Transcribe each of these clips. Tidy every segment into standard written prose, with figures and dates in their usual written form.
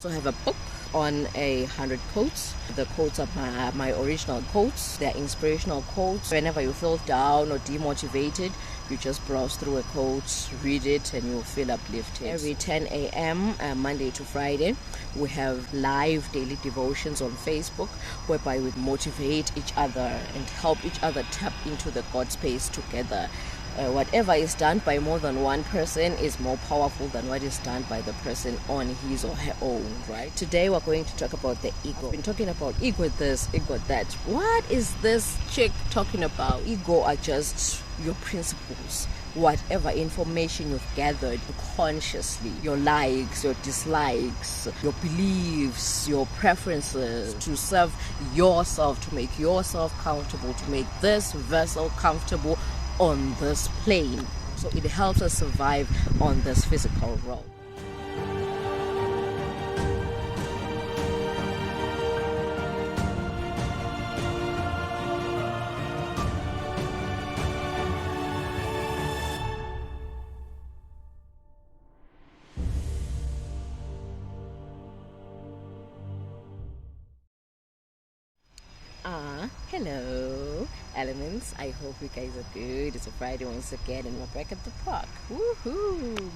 Also have a book on 100 quotes. The quotes are my original quotes. They're inspirational quotes. Whenever you feel down or demotivated, you just browse through a quote, read it, and you'll feel uplifted. Every 10 a.m. Monday to Friday, we have live daily devotions on Facebook, whereby we motivate each other and help each other tap into the God space together. Whatever is done by more than one person is more powerful than what is done by the person on his or her own, right? Today we're going to talk about the ego. I've been talking about ego this, ego that. What is this chick talking about? Ego are just your principles. Whatever information you've gathered consciously, your likes, your dislikes, your beliefs, your preferences, to serve yourself, to make yourself comfortable, to make this vessel comfortable on this plane. So it helps us survive on this physical road. Hello elements, I hope you guys are good. It's a Friday once again and we're back at the park. Woohoo!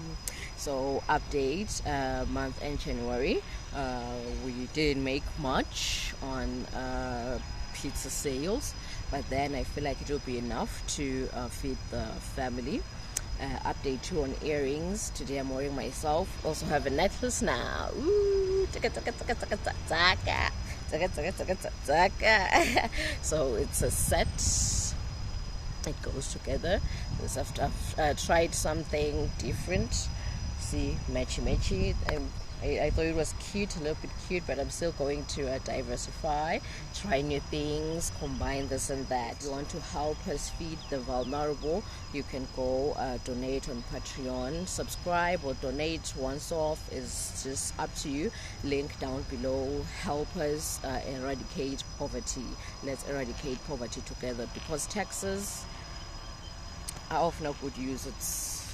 So update, month end January, we didn't make much on pizza sales, but then I feel like it will be enough to feed the family. Update 2 on earrings. Today I'm wearing myself. Also have a necklace now. Ooh, so it's a set. It goes together. I've tried something different. See, matchy. I thought it was cute, a little bit cute, but I'm still going to diversify, try new things, combine this and that. If you want to help us feed the vulnerable, you can go donate on Patreon, subscribe or donate once off, is just up to you. Link down below. Help us eradicate poverty. Let's eradicate poverty together, because taxes are of no good use.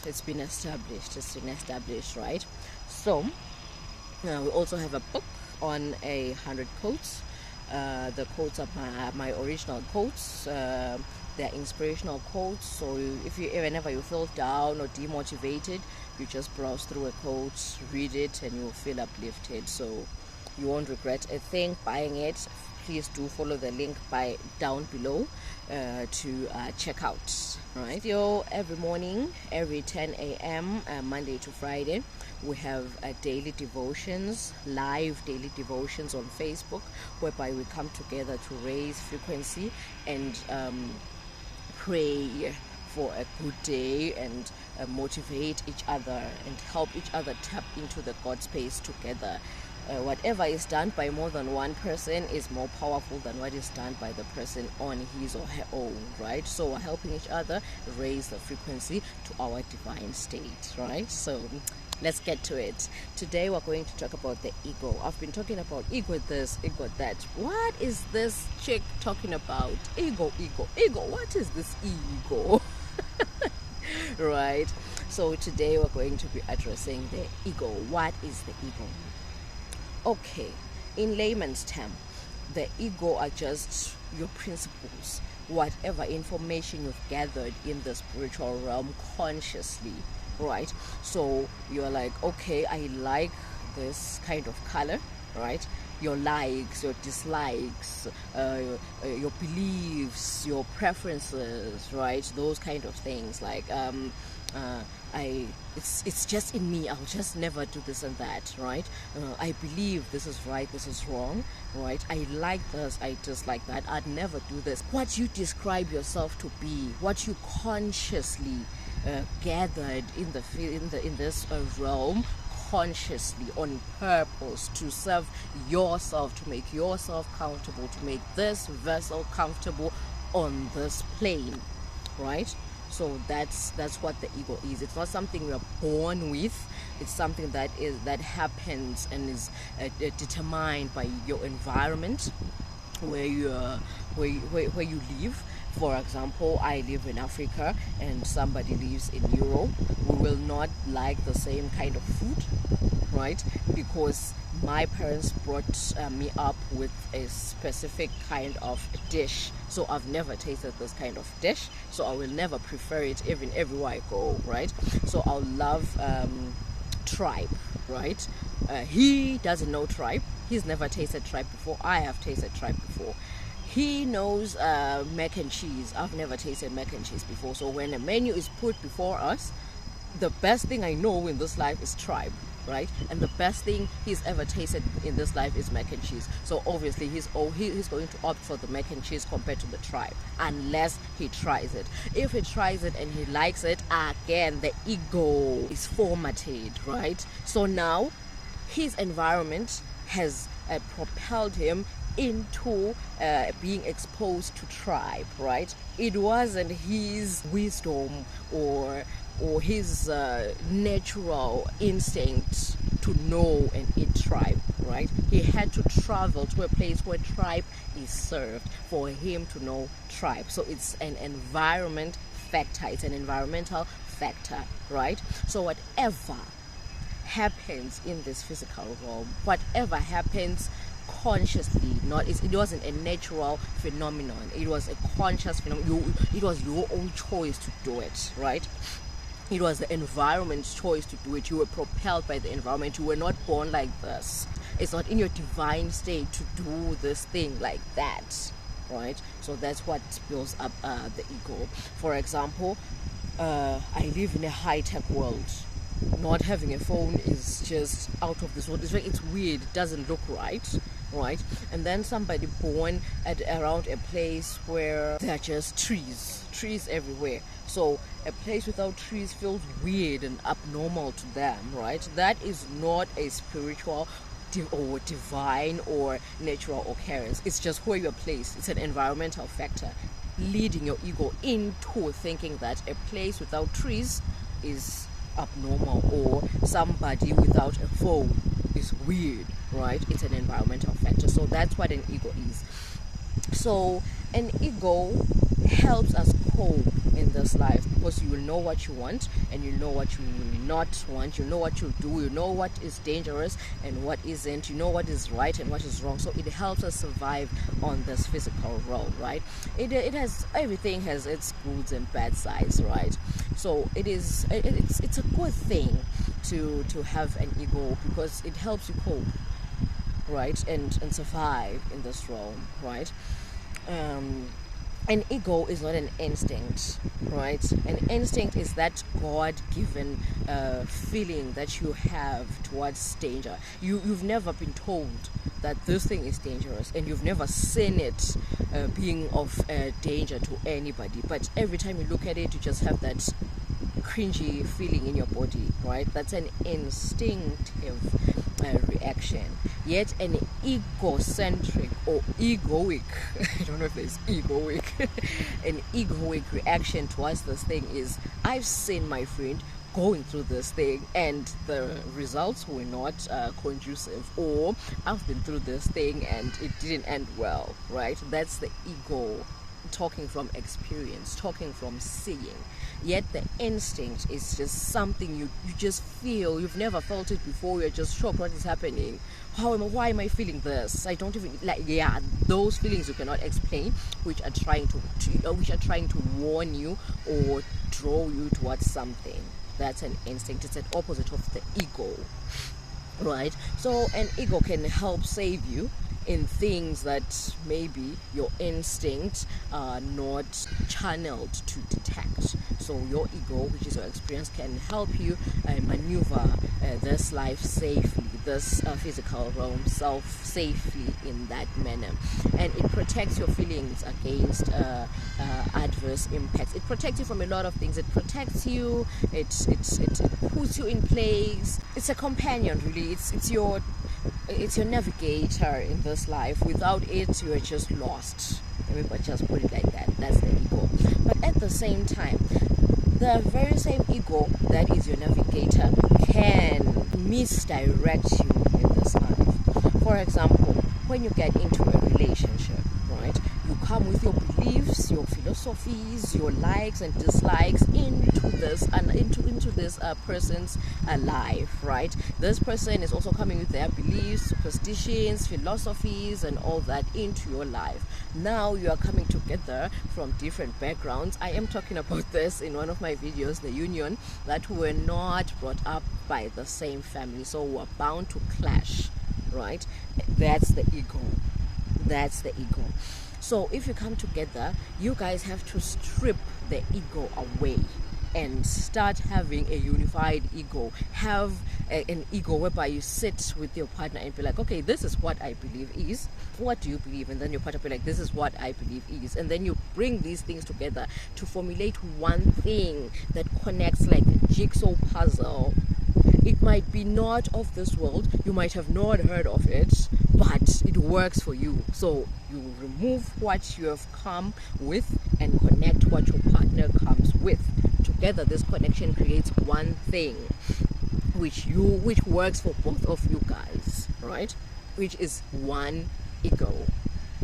It's been established, right? So we also have a book on 100 quotes. The quotes are my original quotes. They're inspirational quotes. So whenever you feel down or demotivated, you just browse through a quote, read it, and you'll feel uplifted. So you won't regret a thing buying it. Please do follow the link down below to check out. Right. So every morning, every 10 a.m. Monday to Friday, we have daily devotions, live daily devotions on Facebook, whereby we come together to raise frequency and pray for a good day and motivate each other and help each other tap into the God space together. Whatever is done by more than one person is more powerful than what is done by the person on his or her own, right? So we're helping each other raise the frequency to our divine state, right? So let's get to it. Today we're going to talk about the ego. I've been talking about ego this, ego that. What is this chick talking about? Ego. What is this ego? Right? So today we're going to be addressing the ego. What is the ego? Okay, in layman's term, the ego are just your principles. Whatever information you've gathered in the spiritual realm consciously, right? So you're like, okay, I like this kind of color, right? Your likes, your dislikes, your beliefs, your preferences, right? Those kind of things. Like it's just in me. I'll just never do this and that, right? I believe this is right, this is wrong, right? I like this, I dislike that. I'd never do this. What you describe yourself to be, what you consciously gathered in this realm, consciously, on purpose, to serve yourself, to make yourself comfortable, to make this vessel comfortable on this plane, right? So that's what the ego is. It's not something you're born with. It's something that happens and is determined by your environment, where you live. For example, I live in Africa and somebody lives in Europe. We will not like the same kind of food, right? Because my parents brought me up with a specific kind of dish, so I've never tasted this kind of dish, so I will never prefer it even everywhere I go, right? So I'll love tripe, right? He doesn't know tripe. He's never tasted tripe before. I have tasted tripe before. He knows mac and cheese. I've never tasted mac and cheese before. So when a menu is put before us, the best thing I know in this life is tripe, right? And the best thing he's ever tasted in this life is mac and cheese. So obviously he's going to opt for the mac and cheese compared to the tripe, unless he tries it. If he tries it and he likes it, again the ego is formatted, right? So now his environment has propelled him into being exposed to tribe, right? It wasn't his wisdom or his natural instinct to know and eat tribe, right? He had to travel to a place where tribe is served for him to know tribe. So it's an environment factor, it's an environmental factor, right? So whatever happens in this physical realm, whatever happens consciously, it wasn't a natural phenomenon, it was a conscious phenomenon. It was your own choice to do it, right? It was the environment's choice to do it. You were propelled by the environment. You were not born like this. It's not in your divine state to do this thing like that, right? So that's what builds up the ego. For example, I live in a high-tech world. Not having a phone is just out of this world. It's weird. It doesn't look right, right? And then somebody born around a place where there are just trees everywhere. So a place without trees feels weird and abnormal to them, right? That is not a spiritual or divine or natural occurrence. It's just where you're placed. It's an environmental factor leading your ego into thinking that a place without trees is abnormal, or somebody without a phone is weird, right? It's an environmental factor. So that's what an ego is. So an ego helps us cope in this life, because you will know what you want and you know what you will not want. You know what you do, you know what is dangerous and what isn't, you know what is right and what is wrong. So it helps us survive on this physical realm, right? Everything has its goods and bad sides, right? So it's a good thing to have an ego, because it helps you cope, right, and survive in this realm, right? An ego is not an instinct, right? An instinct is that God-given feeling that you have towards danger. You've never been told that this thing is dangerous, and you've never seen it being of danger to anybody. But every time you look at it, you just have that cringy feeling in your body, right? That's an instinctive reaction. Yet an egocentric or egoic I don't know if there's egoic an egoic reaction towards this thing is, I've seen my friend going through this thing and the results were not conducive, or I've been through this thing and it didn't end well, right? That's the ego talking from experience, talking from seeing. Yet the instinct is just something you just feel. You've never felt it before. You're just shocked. What is happening? Why am I feeling this? I don't even those feelings you cannot explain, which are trying to warn you or draw you towards something. That's an instinct. It's an opposite of the ego, right? So an ego can help save you in things that maybe your instincts are not channeled to detect. So your ego, which is your experience, can help you maneuver this life safely, this physical realm safely in that manner. And it protects your feelings against adverse impacts. It protects you from a lot of things. It protects you, it puts you in place. It's a companion, really. It's your navigator in this life. Without it, you are just lost. Let me just put it like that. That's the ego. But at the same time, the very same ego that is your navigator can misdirect you in this life. For example, when you get into a relationship, right, you come with your beliefs, your philosophies, your likes and dislikes into this and into this person's life, right? This person is also coming with their beliefs, superstitions, philosophies, and all that into your life. Now you are coming together from different backgrounds. I am talking about this in one of my videos, the union, that were not brought up by the same family, so we're bound to clash, right? That's the ego. That's the ego. So if you come together, you guys have to strip the ego away and start having a unified ego. Have an ego whereby you sit with your partner and be like, okay, this is what I believe is. What do you believe? And then your partner be like, this is what I believe is. And then you bring these things together to formulate one thing that connects like a jigsaw puzzle. It might be not of this world, you might have not heard of it, but it works for you. So you remove what you have come with and connect what your partner comes with. Together this connection creates one thing which works for both of you guys, right? Which is one ego.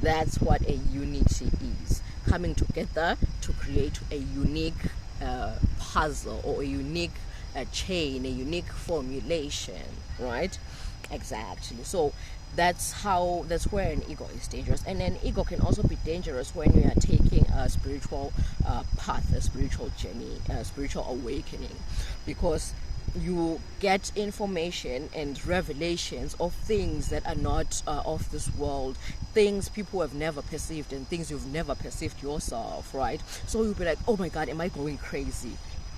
That's what a unity is. Coming together to create a unique puzzle or a unique chain, a unique formulation, right? Exactly. So that's where an ego is dangerous. And an ego can also be dangerous when you are taking a spiritual path, a spiritual journey, a spiritual awakening, because you get information and revelations of things that are not of this world, things people have never perceived and things you've never perceived yourself, right? So you'll be like, oh my god, am I going crazy?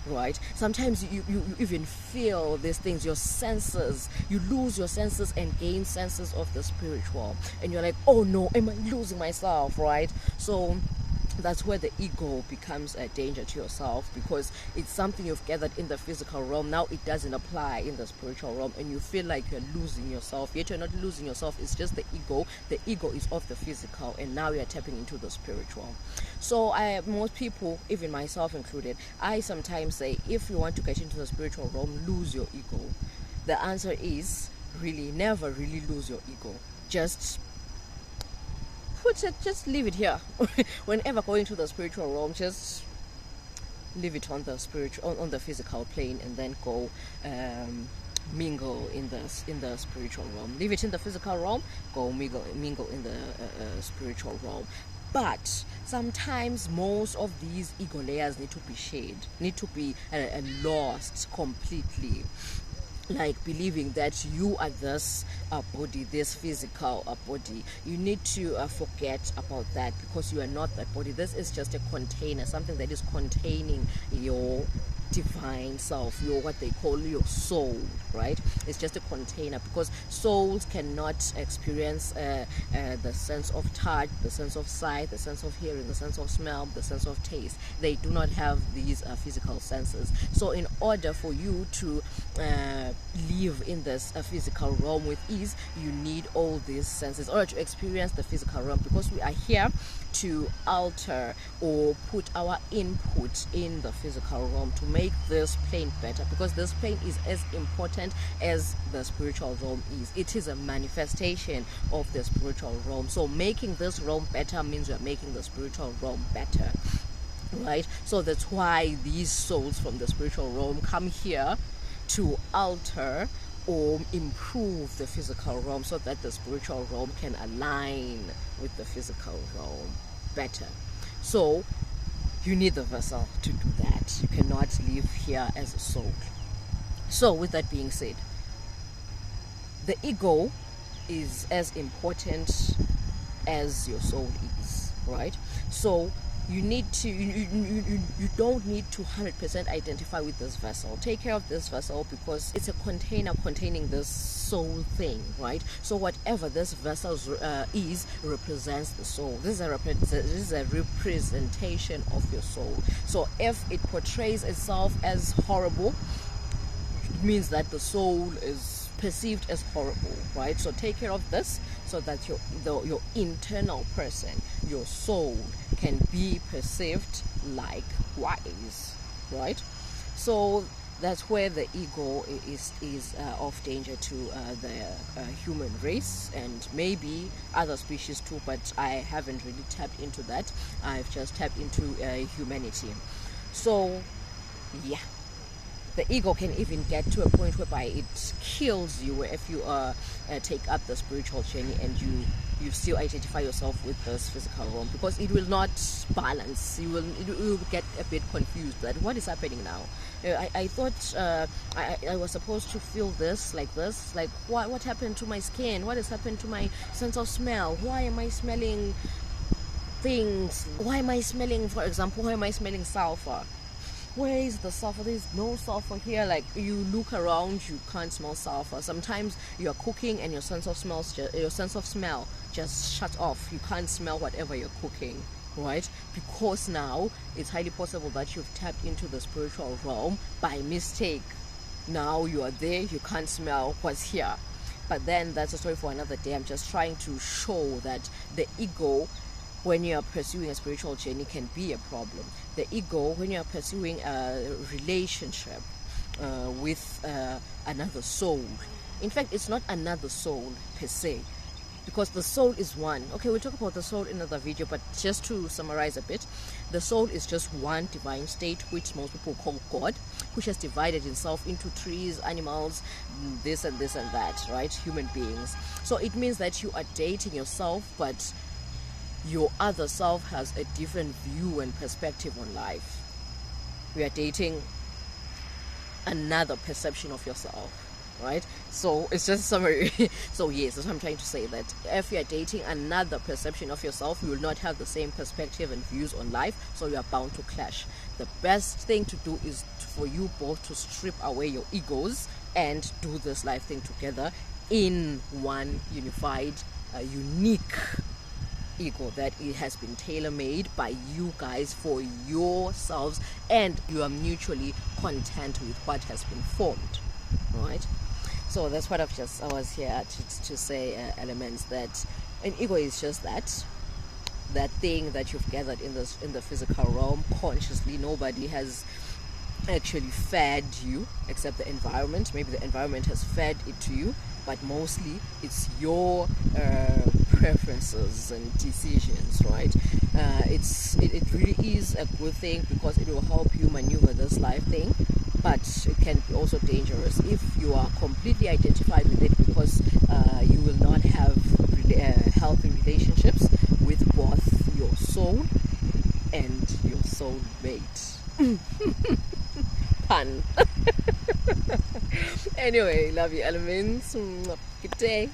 Right? Sometimes you even feel these things, your senses, you lose your senses and gain senses of the spiritual, and you're like, oh no, am I losing myself, right? So that's where the ego becomes a danger to yourself, because it's something you've gathered in the physical realm. Now it doesn't apply in the spiritual realm, and you feel like you're losing yourself, yet you're not losing yourself. It's just the ego is of the physical, and now you're tapping into the spiritual. So most people, even myself included, I sometimes say, if you want to get into the spiritual realm, lose your ego. The answer is really never really lose your ego. Just leave it here. Whenever going to the spiritual realm, just leave it on the on the physical plane, and then go mingle in the spiritual realm. Leave it in the physical realm, go mingle in the spiritual realm. But sometimes most of these ego layers need to be shed, need to be lost completely. Like believing that you are this body, this physical body. You need to forget about that, because you are not that body. This is just a container, something that is containing your divine self, your what they call your soul, right? It's just a container, because souls cannot experience the sense of touch, the sense of sight, the sense of hearing, the sense of smell, the sense of taste. They do not have these physical senses. So in order for you to live in this physical realm with ease, you need all these senses in order to experience the physical realm, because we are here to alter or put our input in the physical realm to make this plane better, because this plane is as important as the spiritual realm is. It is a manifestation of the spiritual realm. So making this realm better means you're making the spiritual realm better, right? So that's why these souls from the spiritual realm come here to alter or improve the physical realm, so that the spiritual realm can align with the physical realm better. So you need the vessel to do that. You cannot live here as a soul. So with that being said, the ego is as important as your soul is, right? So you need to you don't need to 100% identify with this vessel. Take care of this vessel, because it's a container containing this soul thing, right? So whatever this vessel is represents the soul. This is a representation of your soul. So if it portrays itself as horrible, it means that the soul is perceived as horrible, right? So take care of this, so that your internal person, your soul, can be perceived like wise, right? So that's where the ego is of danger to the human race, and maybe other species too, but I haven't really tapped into that. I've just tapped into humanity. So yeah, the ego can even get to a point whereby it kills you if you take up the spiritual journey and you still identify yourself with this physical realm, because it will not balance. You will get a bit confused that what is happening now. I thought I was supposed to feel this, like what happened to my skin? What has happened to my sense of smell? Why am I smelling things? Why am I smelling, for example, why am I smelling sulfur? Where is the sulfur? There's no sulfur here. Like, you look around, you can't smell sulfur. Sometimes you're cooking and your sense of smell just shut off. You can't smell whatever you're cooking, right? Because now it's highly possible that you've tapped into the spiritual realm by mistake. Now you are there, you can't smell what's here. But then that's a story for another day. I'm just trying to show that the ego, when you are pursuing a spiritual journey, can be a problem. The ego, when you are pursuing a relationship with another soul, in fact, it's not another soul per se, because the soul is one. Okay, we'll talk about the soul in another video, but just to summarize a bit, the soul is just one divine state, which most people call God, which has divided itself into trees, animals, this and that, right? Human beings. So it means that you are dating yourself, but your other self has a different view and perspective on life. We are dating another perception of yourself, right? So it's just a summary. So yes, that's what I'm trying to say, that if you are dating another perception of yourself, you will not have the same perspective and views on life, so you are bound to clash. The best thing to do is for you both to strip away your egos and do this life thing together in one unified, unique ego that it has been tailor-made by you guys for yourselves, and you are mutually content with what has been formed, right? So that's what I was here to say, elements, that an ego is just that thing that you've gathered in the physical realm consciously. Nobody has actually fed you except the environment. Maybe the environment has fed it to you, but mostly it's your preferences and decisions, right? It really is a good thing, because it will help you maneuver this life thing, but it can be also dangerous if you are completely identified with it, because you will not have healthy relationships with both your soul and your soul mate. Pun. Anyway, love you, elements. Good day.